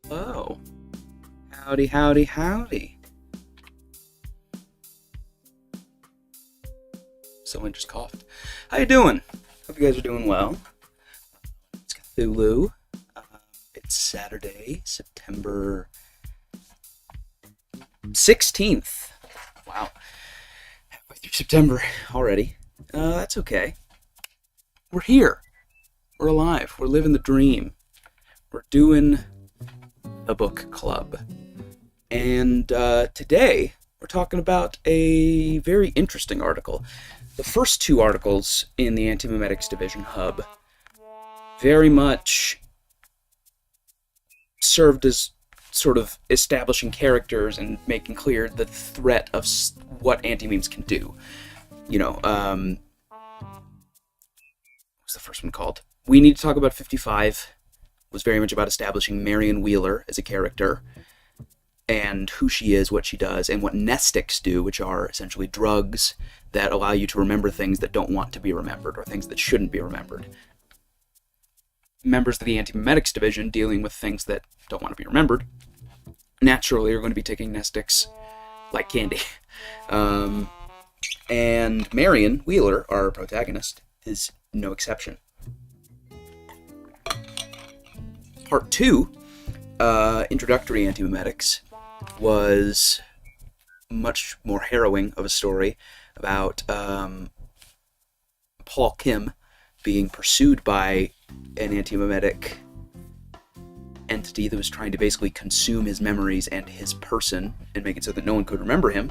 Hello. Howdy, howdy, howdy. Someone just coughed. How you doing? Hope you guys are doing well. It's Cthulhu. It's Saturday, September 16th. Wow. Halfway through September already. That's okay. We're here. We're alive. We're living the dream. We're doing a book club. And today we're talking about a very interesting article. The first two articles in the Anti-Memetics Division Hub very much served as sort of establishing characters and making clear the threat of what anti-memes can do. You know, what's the first one called? We Need to Talk About 55 was very much about establishing Marion Wheeler as a character and who she is, what she does, and what nestics do, which are essentially drugs that allow you to remember things that don't want to be remembered or things that shouldn't be remembered. Members of the Anti-Memetics Division dealing with things that don't want to be remembered naturally are going to be taking nestics like candy. And Marion Wheeler, our protagonist, is no exception. Part 2, Introductory Anti-Memetics, was much more harrowing of a story about Paul Kim being pursued by an anti-memetic entity that was trying to basically consume his memories and his person and make it so that no one could remember him.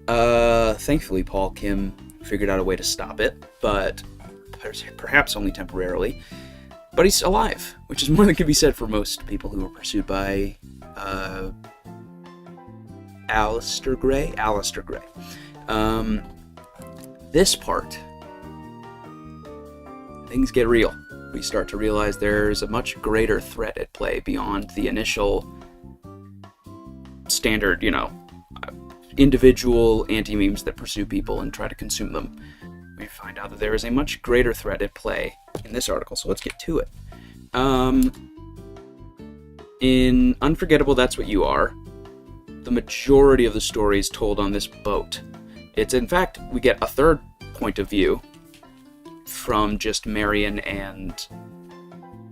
Thankfully, Paul Kim figured out a way to stop it, but perhaps only temporarily. But he's alive, which is more than can be said for most people who were pursued by Aleister Gray. This part, things get real. We start to realize there's a much greater threat at play beyond the initial standard, individual anti-memes that pursue people and try to consume them. We find out that there is a much greater threat at play in this article, so let's get to it. In Unforgettable, That's What You Are, the majority of the story is told on this boat. It's, in fact, we get a third point of view from just Marion and...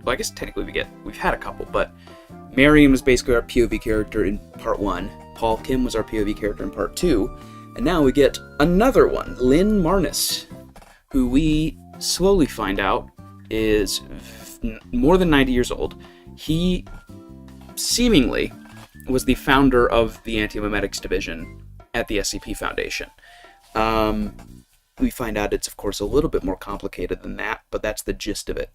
Well, I guess technically we've had a couple, but Marion was basically our POV character in part 1, Paul Kim was our POV character in part 2, and now we get another one, Lynn Marnus, who we slowly find out is more than 90 years old. He seemingly was the founder of the Anti-Memetics Division at the SCP Foundation. We find out it's, of course, a little bit more complicated than that, but that's the gist of it.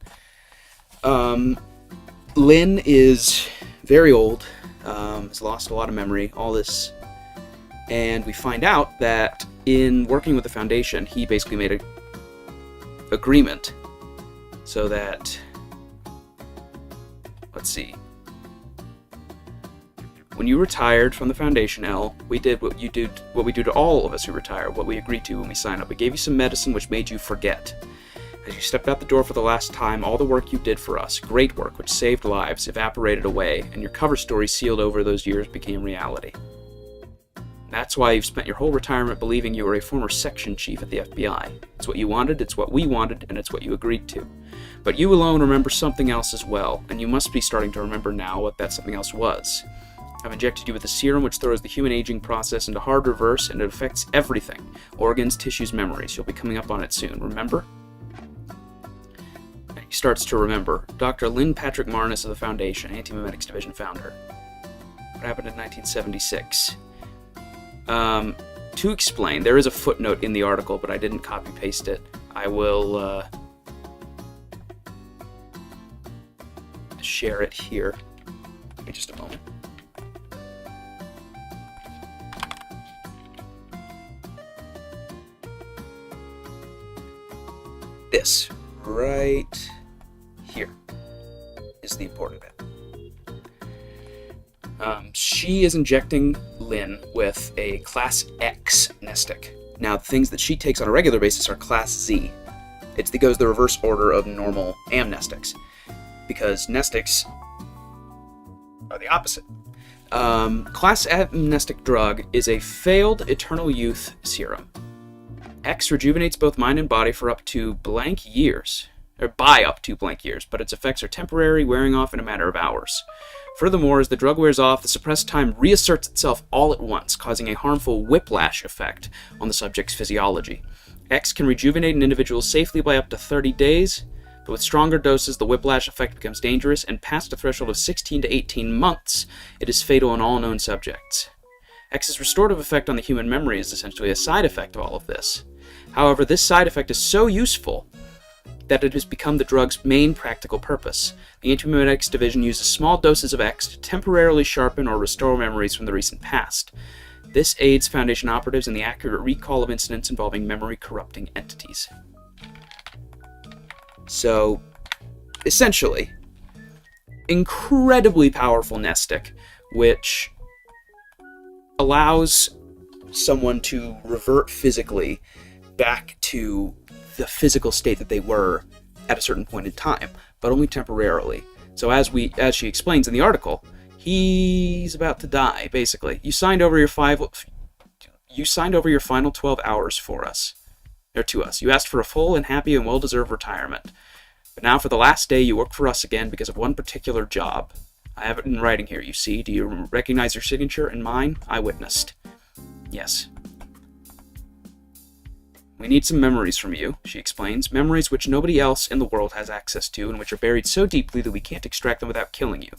Lynn is very old, has lost a lot of memory, all this, and we find out that in working with the Foundation, he basically made an agreement so that, let's see, when you retired from the Foundation, Elle, we did what we do to all of us who retire, what we agreed to when we sign up. We gave you some medicine which made you forget. As you stepped out the door for the last time, all the work you did for us, great work which saved lives, evaporated away, and your cover story sealed over those years became reality. That's why you've spent your whole retirement believing you were a former section chief at the FBI. It's what you wanted, it's what we wanted, and it's what you agreed to. But you alone remember something else as well, and you must be starting to remember now what that something else was. I've injected you with a serum which throws the human aging process into hard reverse, and it affects everything. Organs, tissues, memories. You'll be coming up on it soon, remember? And he starts to remember. Dr. Lynn Patrick Marnus of the Foundation, Anti-Memetics Division founder. What happened in 1976? To explain, there is a footnote in the article, but I didn't copy-paste it. I will share it here. Give me just a moment. This right here is the important bit. She is injecting Lynn with a Class X nestic. Now, the things that she takes on a regular basis are Class Z. It goes the reverse order of normal amnestics, because nestics are the opposite. Class amnestic drug is a failed eternal youth serum. X rejuvenates both mind and body for up to blank years, or by up to blank years, but its effects are temporary, wearing off in a matter of hours. Furthermore, as the drug wears off, the suppressed time reasserts itself all at once, causing a harmful whiplash effect on the subject's physiology. X can rejuvenate an individual safely by up to 30 days, but with stronger doses, the whiplash effect becomes dangerous, and past a threshold of 16 to 18 months, it is fatal in all known subjects. X's restorative effect on the human memory is essentially a side effect of all of this. However, this side effect is so useful that it has become the drug's main practical purpose. The Anti-Memetics Division uses small doses of X to temporarily sharpen or restore memories from the recent past. This aids Foundation operatives in the accurate recall of incidents involving memory-corrupting entities. So, essentially, incredibly powerful nestic, which allows someone to revert physically back to the physical state that they were at a certain point in time, but only temporarily. So as she explains in the article, he's about to die, basically. You signed over your final 12 hours for us, or to us. You asked for a full and happy and well-deserved retirement. But now for the last day, you work for us again because of one particular job. I have it in writing here, you see. Do you recognize your signature and mine? I witnessed. Yes. We need some memories from you, she explains. Memories which nobody else in the world has access to, and which are buried so deeply that we can't extract them without killing you.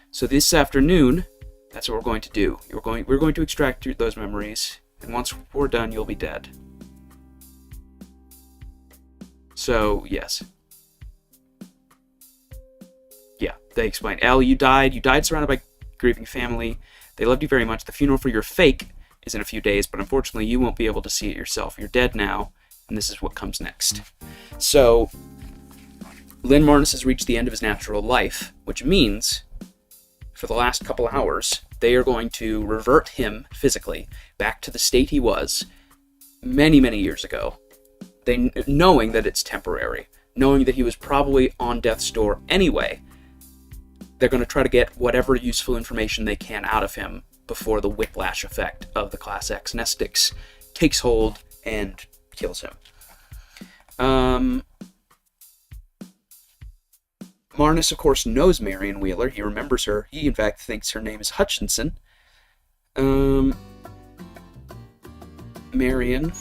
So this afternoon, that's what we're going to do. We're going to extract those memories, and once we're done, you'll be dead. So, yes. Yeah, they explain. Elle, you died surrounded by grieving family. They loved you very much. The funeral for your fake is in a few days, but unfortunately you won't be able to see it yourself. You're dead now, and this is what comes next. So, Lynn Marnus has reached the end of his natural life, which means, for the last couple hours, they are going to revert him physically back to the state he was many, many years ago, knowing that it's temporary, knowing that he was probably on death's door anyway. They're going to try to get whatever useful information they can out of him before the whiplash effect of the Class X nestics takes hold and kills him. Marnus, of course, knows Marion Wheeler. He remembers her. He, in fact, thinks her name is Hutchinson. Marion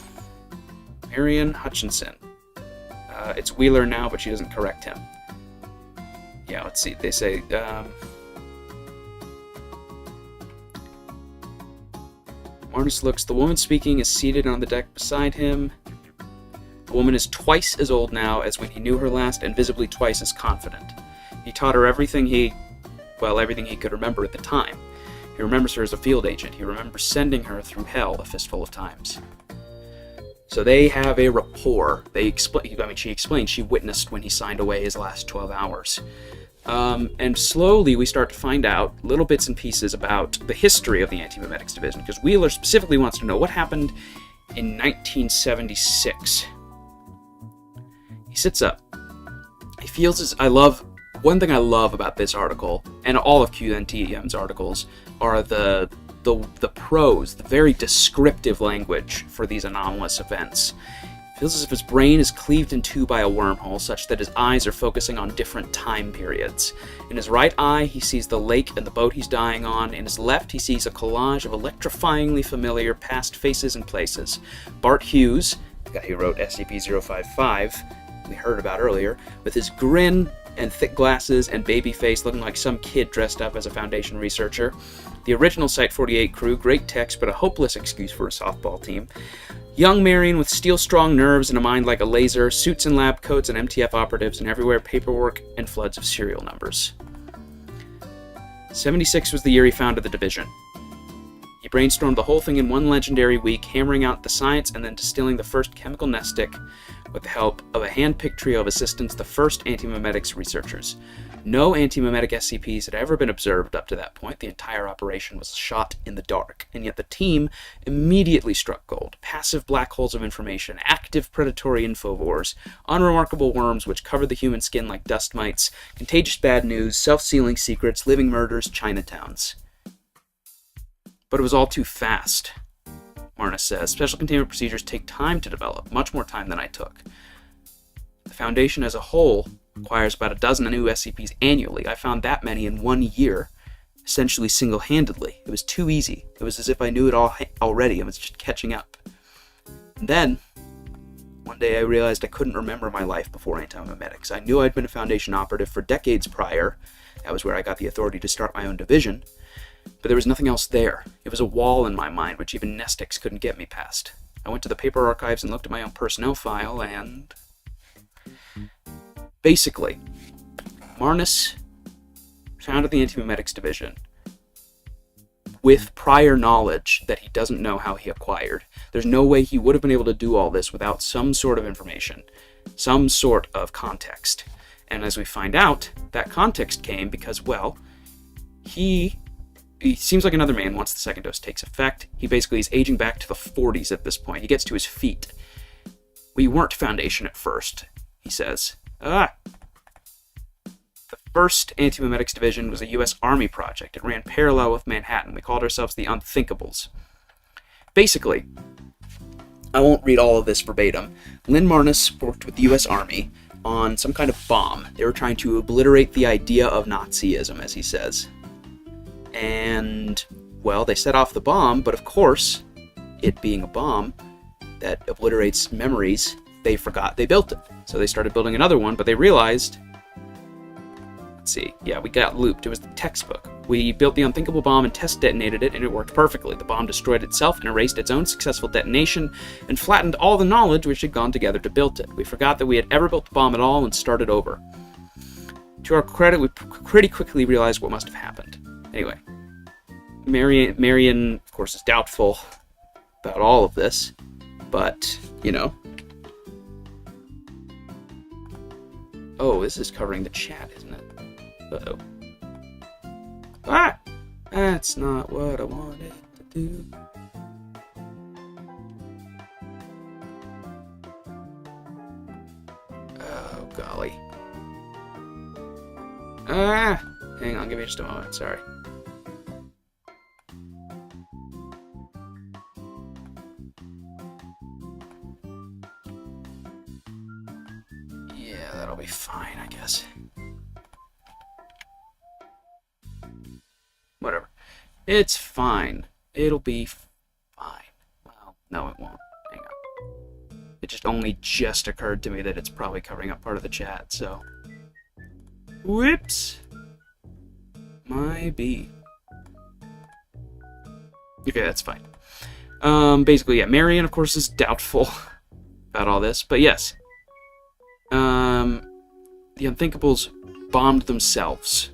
Hutchinson. It's Wheeler now, but she doesn't correct him. Yeah, let's see. They say... Marnus looks. The woman speaking is seated on the deck beside him. The woman is twice as old now as when he knew her last, and visibly twice as confident. He taught her everything he could remember at the time. He remembers her as a field agent. He remembers sending her through hell a fistful of times. So they have a rapport. She explained she witnessed when he signed away his last 12 hours. And slowly we start to find out little bits and pieces about the history of the Anti-Memetics Division, because Wheeler specifically wants to know what happened in 1976. He sits up. He feels one thing I love about this article, and all of qntm's articles, are the prose, the very descriptive language for these anomalous events. It feels as if his brain is cleaved in two by a wormhole, such that his eyes are focusing on different time periods. In his right eye, he sees the lake and the boat he's dying on. In his left, he sees a collage of electrifyingly familiar past faces and places. Bart Hughes, the guy who wrote SCP-055, we heard about earlier, with his grin and thick glasses and baby face looking like some kid dressed up as a Foundation researcher. The original Site-48 crew, great text but a hopeless excuse for a softball team. Young Marion with steel-strong nerves and a mind like a laser, suits and lab coats and MTF operatives, and everywhere paperwork and floods of serial numbers. 76 was the year he founded the division. He brainstormed the whole thing in one legendary week, hammering out the science and then distilling the first chemical nestic with the help of a hand-picked trio of assistants, the first anti-memetics researchers. No anti-memetic SCPs had ever been observed up to that point. The entire operation was shot in the dark, and yet the team immediately struck gold. Passive black holes of information, active predatory infovores, unremarkable worms which covered the human skin like dust mites, contagious bad news, self-sealing secrets, living murders, Chinatowns. But it was all too fast, Marna says. Special containment procedures take time to develop, much more time than I took. The Foundation as a whole requires about a dozen new SCPs annually. I found that many in 1 year, essentially single-handedly. It was too easy. It was as if I knew it all already and was just catching up. And then, one day I realized I couldn't remember my life before anti-memetics. I knew I'd been a Foundation operative for decades prior. That was where I got the authority to start my own division. But there was nothing else there. It was a wall in my mind which even Nestix couldn't get me past. I went to the paper archives and looked at my own personnel file, and basically, Marnus founded the Anti-Memetics Division with prior knowledge that he doesn't know how he acquired. There's no way he would have been able to do all this without some sort of information, some sort of context. And as we find out, that context came because, well, he seems like another man once the second dose takes effect. He basically is aging back to the 40s at this point. He gets to his feet. We weren't Foundation at first, he says. The first Anti-Memetics Division was a U.S. Army project. It ran parallel with Manhattan. We called ourselves the Unthinkables. Basically, I won't read all of this verbatim. Lynn Marnus worked with the U.S. Army on some kind of bomb. They were trying to obliterate the idea of Nazism, as he says. And, well, they set off the bomb, but of course, it being a bomb that obliterates memories, they forgot they built it. So they started building another one, but they realized, we got looped. It was the textbook. We built the unthinkable bomb and test detonated it, and it worked perfectly. The bomb destroyed itself and erased its own successful detonation and flattened all the knowledge which had gone together to build it. We forgot that we had ever built the bomb at all and started over. To our credit, we pretty quickly realized what must have happened. Anyway, Marion, of course, is doubtful about all of this, but, you know. Oh, this is covering the chat, isn't it? Uh-oh. Ah! That's not what I wanted to do. Oh, golly. Ah! Hang on, give me just a moment, sorry. Yeah, that'll be fine, I guess. Whatever. It's fine. It'll be fine. Well, no, it won't. Hang on. It just only just occurred to me that it's probably covering up part of the chat, so. Whoops. Might be. Okay, that's fine. Basically, yeah, Marion, of course, is doubtful about all this, but yes. The Unthinkables bombed themselves.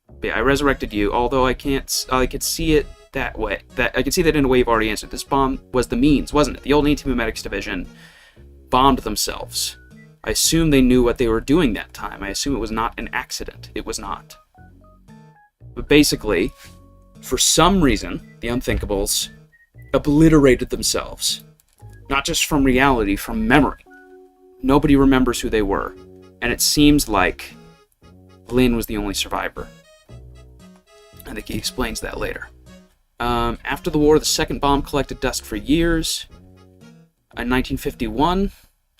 But yeah, I resurrected you, although I could see it that way. I could see that in a way you've already answered. This bomb was the means, wasn't it? The old Anti-Memetics Division bombed themselves. I assume they knew what they were doing that time. I assume it was not an accident. It was not. But basically, for some reason, the Unthinkables obliterated themselves. Not just from reality, from memory. Nobody remembers who they were. And it seems like Lynn was the only survivor. I think he explains that later. After the war, the second bomb collected dust for years. In 1951,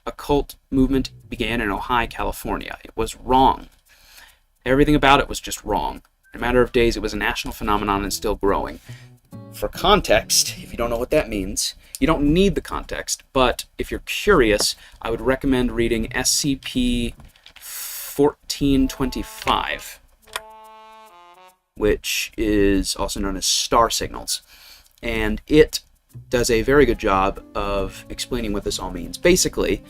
a cult movement began in Ojai, California. It was wrong. Everything about it was just wrong. In a matter of days, it was a national phenomenon and still growing. For context, if you don't know what that means, you don't need the context, but if you're curious, I would recommend reading SCP 1425, which is also known as Star Signals, and it does a very good job of explaining what this all means. Basically,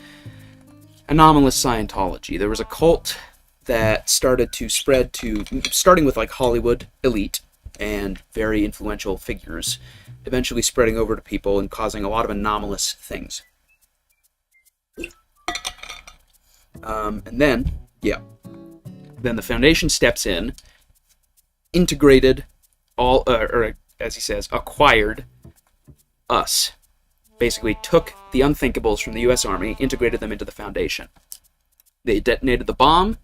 anomalous Scientology. There was a cult that started to spread to, starting with like Hollywood elite and very influential figures, eventually spreading over to people and causing a lot of anomalous things. And then the Foundation steps in, integrated all, or as he says, acquired us. Basically took the Unthinkables from the U.S. Army, integrated them into the Foundation. They detonated the bomb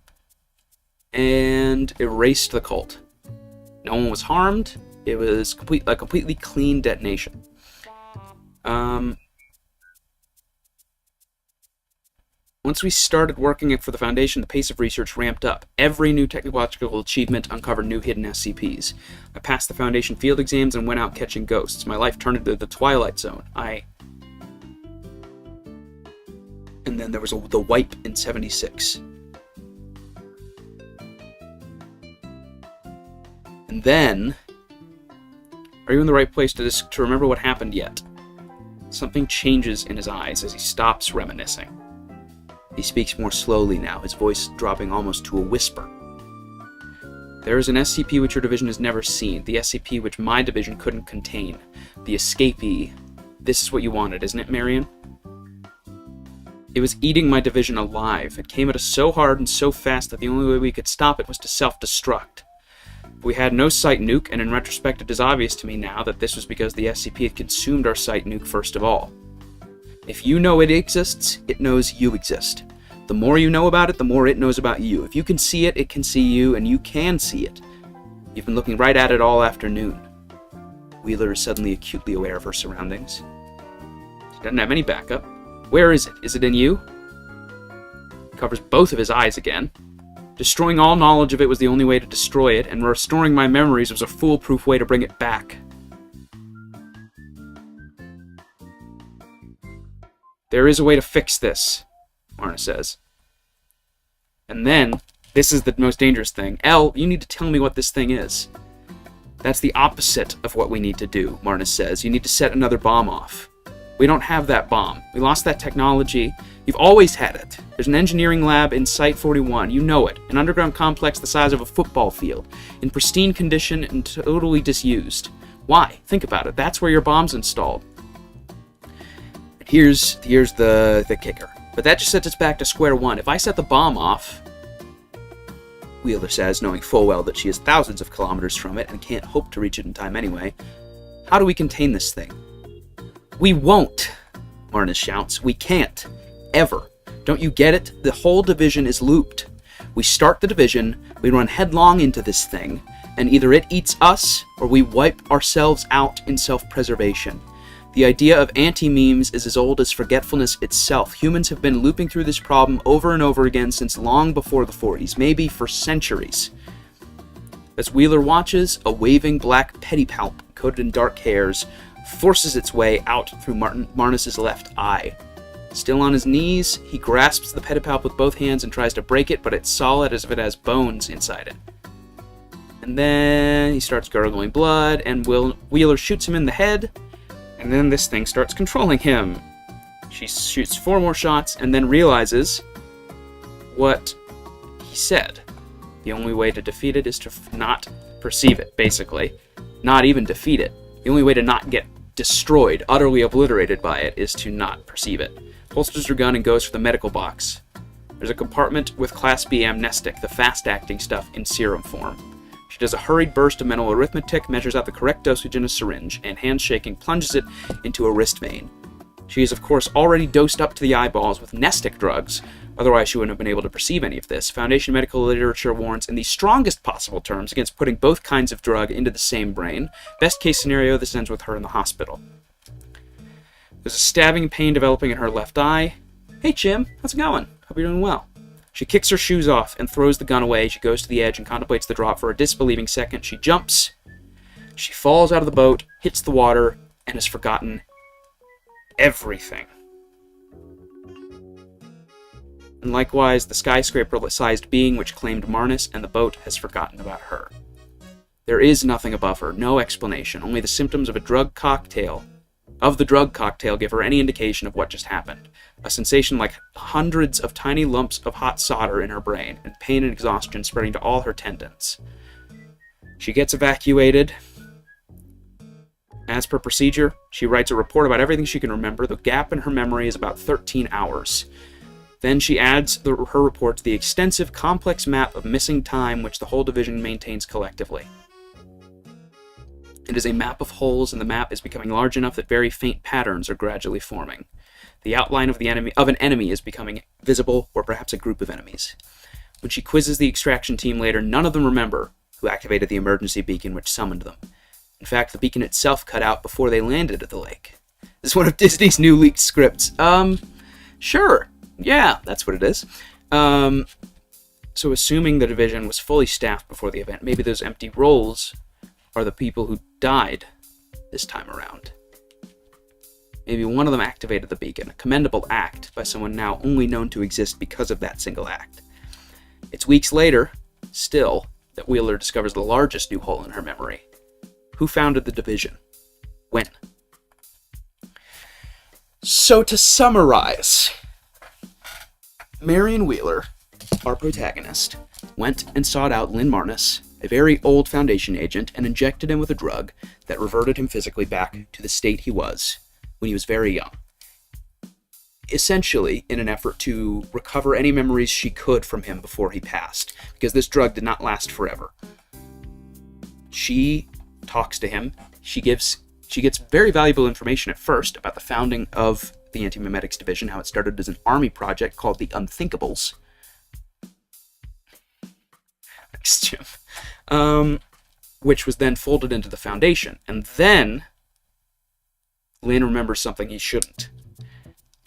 and erased the cult. No one was harmed. It was a completely clean detonation. Once we started working for the Foundation, the pace of research ramped up. Every new technological achievement uncovered new hidden SCPs. I passed the Foundation field exams and went out catching ghosts. My life turned into the Twilight Zone. And then there was the wipe in 76. And then, are you in the right place to remember what happened yet? Something changes in his eyes as he stops reminiscing. He speaks more slowly now, his voice dropping almost to a whisper. There is an SCP which your division has never seen, the SCP which my division couldn't contain, the escapee. This is what you wanted, isn't it, Marion? It was eating my division alive. It came at us so hard and so fast that the only way we could stop it was to self-destruct. We had no site nuke, and in retrospect it is obvious to me now that this was because the SCP had consumed our site nuke first of all. If you know it exists, it knows you exist. The more you know about it, the more it knows about you. If you can see it, it can see you, and you can see it. You've been looking right at it all afternoon. Wheeler is suddenly acutely aware of her surroundings. She doesn't have any backup. Where is it? Is it in you? Covers both of his eyes again. Destroying all knowledge of it was the only way to destroy it, and restoring my memories was a foolproof way to bring it back. There is a way to fix this, Marna says. And then, this is the most dangerous thing. Elle, you need to tell me what this thing is. That's the opposite of what we need to do, Marna says. You need to set another bomb off. We don't have that bomb. We lost that technology. You've always had it. There's an engineering lab in Site 41. You know it. An underground complex the size of a football field. In pristine condition and totally disused. Why? Think about it. That's where your bomb's installed. Here's the kicker. But that just sets us back to square one. If I set the bomb off, Wheeler says, knowing full well that she is thousands of kilometers from it and can't hope to reach it in time anyway, how do we contain this thing? We won't, Marna shouts. We can't. Ever. Don't you get it? The whole division is looped. We start the division, we run headlong into this thing, and either it eats us, or we wipe ourselves out in self-preservation. The idea of anti-memes is as old as forgetfulness itself. Humans have been looping through this problem over and over again since long before the 40s, maybe for centuries. As Wheeler watches, a waving black pedipalp, coated in dark hairs, forces its way out through Marnus's left eye. Still on his knees, he grasps the pedipalp with both hands and tries to break it, but it's solid as if it has bones inside it. And then he starts gurgling blood, and Wheeler shoots him in the head, and then this thing starts controlling him. She shoots 4 more shots and then realizes what he said. The only way to defeat it is to not perceive it, basically. Not even defeat it. The only way to not get destroyed, utterly obliterated by it, is to not perceive it. Holsters her gun and goes for the medical box. There's a compartment with Class B amnestic, the fast-acting stuff, in serum form. She does a hurried burst of mental arithmetic, measures out the correct dosage in a syringe, and, hands shaking, plunges it into a wrist vein. She is, of course, already dosed up to the eyeballs with nestic drugs, otherwise she wouldn't have been able to perceive any of this. Foundation medical literature warns in the strongest possible terms against putting both kinds of drug into the same brain. Best case scenario, this ends with her in the hospital. There's a stabbing pain developing in her left eye. Hey, Jim, how's it going? Hope you're doing well. She kicks her shoes off and throws the gun away. She goes to the edge and contemplates the drop for a disbelieving second. She jumps. She falls out of the boat, hits the water, and has forgotten everything. And likewise, the skyscraper-sized being which claimed Marnus and the boat has forgotten about her. There is nothing above her, no explanation, only the symptoms of the drug cocktail give her any indication of what just happened. A sensation like hundreds of tiny lumps of hot solder in her brain, and pain and exhaustion spreading to all her tendons. She gets evacuated. As per procedure, she writes a report about everything she can remember. The gap in her memory is about 13 hours. Then she adds her report to the extensive, complex map of missing time which the whole division maintains collectively. It is a map of holes, and the map is becoming large enough that very faint patterns are gradually forming. The outline of an enemy is becoming visible, or perhaps a group of enemies. When she quizzes the extraction team later, none of them remember who activated the emergency beacon which summoned them. In fact, the beacon itself cut out before they landed at the lake. This is one of Disney's new leaked scripts. Sure. Yeah, that's what it is. So assuming the division was fully staffed before the event, maybe those empty roles are the people who died this time around. Maybe one of them activated the beacon, a commendable act by someone now only known to exist because of that single act. It's weeks later, still, that Wheeler discovers the largest new hole in her memory. Who founded the division? When? So to summarize, Marion Wheeler, our protagonist, went and sought out Lynn Marnus, a very old Foundation agent, and injected him with a drug that reverted him physically back to the state he was when he was very young. Essentially, in an effort to recover any memories she could from him before he passed, because this drug did not last forever. She talks to him. She gets very valuable information at first about the founding of the Anti-Memetics Division, how it started as an army project called the Unthinkables. Thanks, Jim. Which was then folded into the Foundation. And then Lynn remembers something he shouldn't.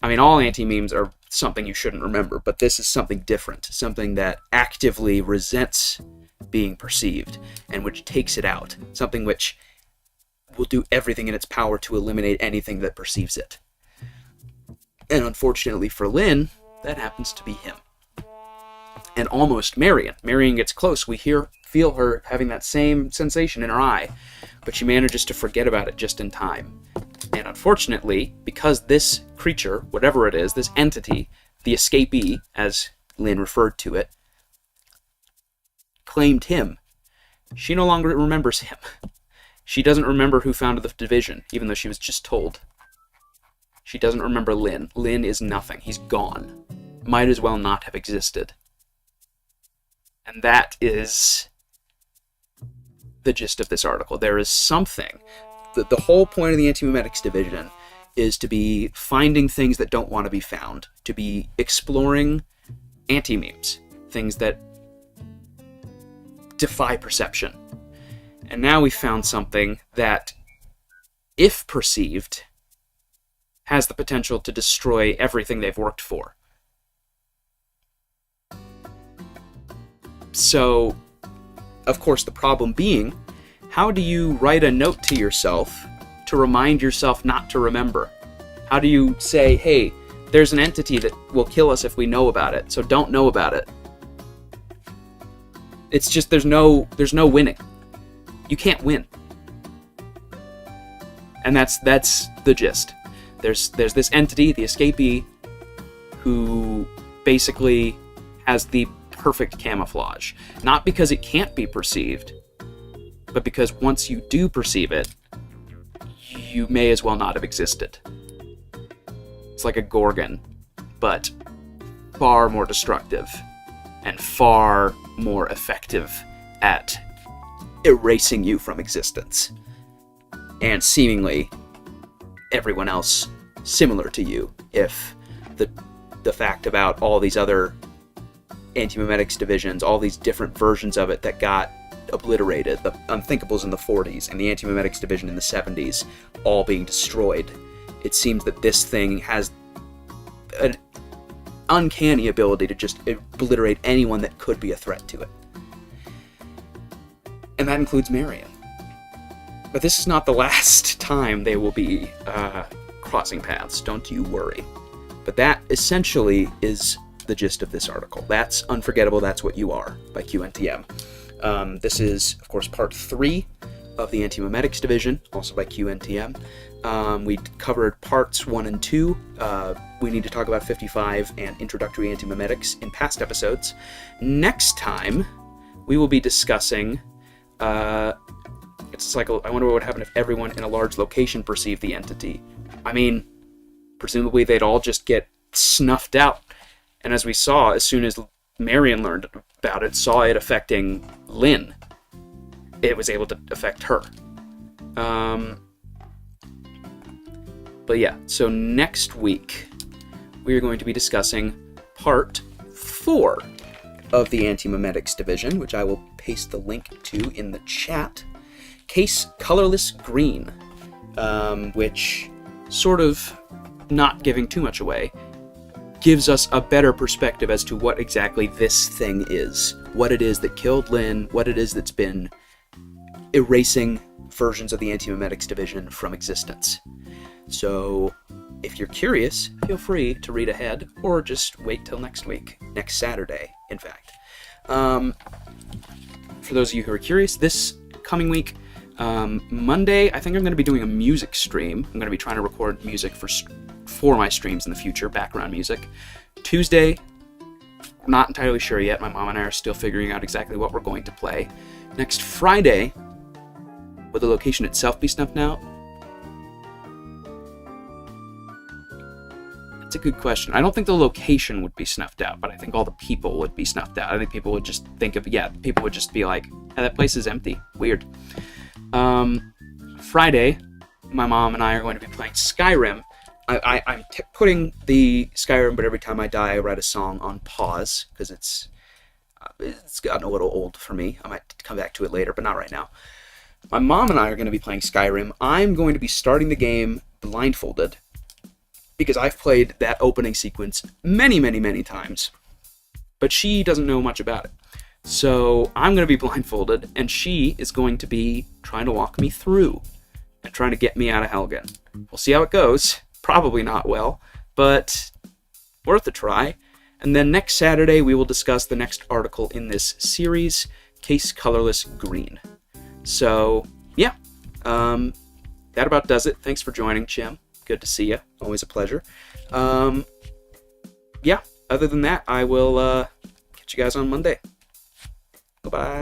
I mean, all anti-memes are something you shouldn't remember, but this is something different, something that actively resents being perceived, and which takes it out, something which will do everything in its power to eliminate anything that perceives it. And unfortunately for Lynn, that happens to be him. And almost Marion. Marion gets close. We feel her having that same sensation in her eye, but she manages to forget about it just in time. And unfortunately, because this creature, whatever it is, this entity, the escapee, as Lynn referred to it, claimed him, she no longer remembers him. She doesn't remember who founded the division, even though she was just told. She doesn't remember Lynn. Lynn is nothing. He's gone. Might as well not have existed. And that is the gist of this article. There is something. The whole point of the Anti-Memetics Division is to be finding things that don't want to be found, to be exploring anti-memes, things that defy perception. And now we found something that, if perceived, has the potential to destroy everything they've worked for. So, of course, the problem being, how do you write a note to yourself to remind yourself not to remember? How do you say, hey, there's an entity that will kill us if we know about it, so don't know about it? It's just, there's no winning. You can't win. And that's the gist. There's this entity, the escapee, who basically has the perfect camouflage. Not because it can't be perceived, but because once you do perceive it, you may as well not have existed. It's like a Gorgon, but far more destructive and far more effective at erasing you from existence. And seemingly everyone else similar to you, if the fact about all these other anti-memetics divisions, all these different versions of it that got obliterated, the Unthinkables in the 40s and the anti-memetics division in the 70s all being destroyed, it seems that this thing has an uncanny ability to just obliterate anyone that could be a threat to it. And that includes Marion. But this is not the last time they will be crossing paths, don't you worry. But that essentially is the gist of this article. That's Unforgettable, That's What You Are by QNTM. This is, of course, part 3 of the Anti-Memetics Division, also by QNTM. We covered parts 1 and 2. We need to talk about 55 and Introductory Anti-Memetics in past episodes. Next time, we will be discussing... it's like, I wonder what would happen if everyone in a large location perceived the entity. I mean, presumably they'd all just get snuffed out. And as we saw, as soon as Marion learned about it, saw it affecting Lynn, it was able to affect her. But yeah, so next week, we are going to be discussing part 4 of the Anti-Memetics Division, which I will paste the link to in the chat. Case Colorless Green, which, sort of not giving too much away, gives us a better perspective as to what exactly this thing is. What it is that killed Lynn, what it is that's been erasing versions of the Anti-Memetics Division from existence. So, if you're curious, feel free to read ahead, or just wait till next week. Next Saturday, in fact. For those of you who are curious, this coming week, Monday, I think I'm going to be doing a music stream. I'm going to be trying to record music for my streams in the future, background music. Tuesday, I'm not entirely sure yet. My mom and I are still figuring out exactly what we're going to play. Next Friday, will the location itself be snuffed out? That's a good question. I don't think the location would be snuffed out, but I think all the people would be snuffed out. I think people would just think of, people would just be like, that place is empty. Weird. Friday, my mom and I are going to be playing Skyrim. I'm putting the Skyrim, but every time I die, I write a song on pause, because it's gotten a little old for me. I might come back to it later, but not right now. My mom and I are going to be playing Skyrim. I'm going to be starting the game blindfolded, because I've played that opening sequence many, many, many times, but she doesn't know much about it. So I'm going to be blindfolded, and she is going to be trying to walk me through and trying to get me out of Helgen. We'll see how it goes. Probably not well, but worth a try. And then next Saturday, we will discuss the next article in this series, Case Colorless Green. So, yeah, that about does it. Thanks for joining, Chim. Good to see you. Always a pleasure. Yeah, other than that, I will catch you guys on Monday. Goodbye.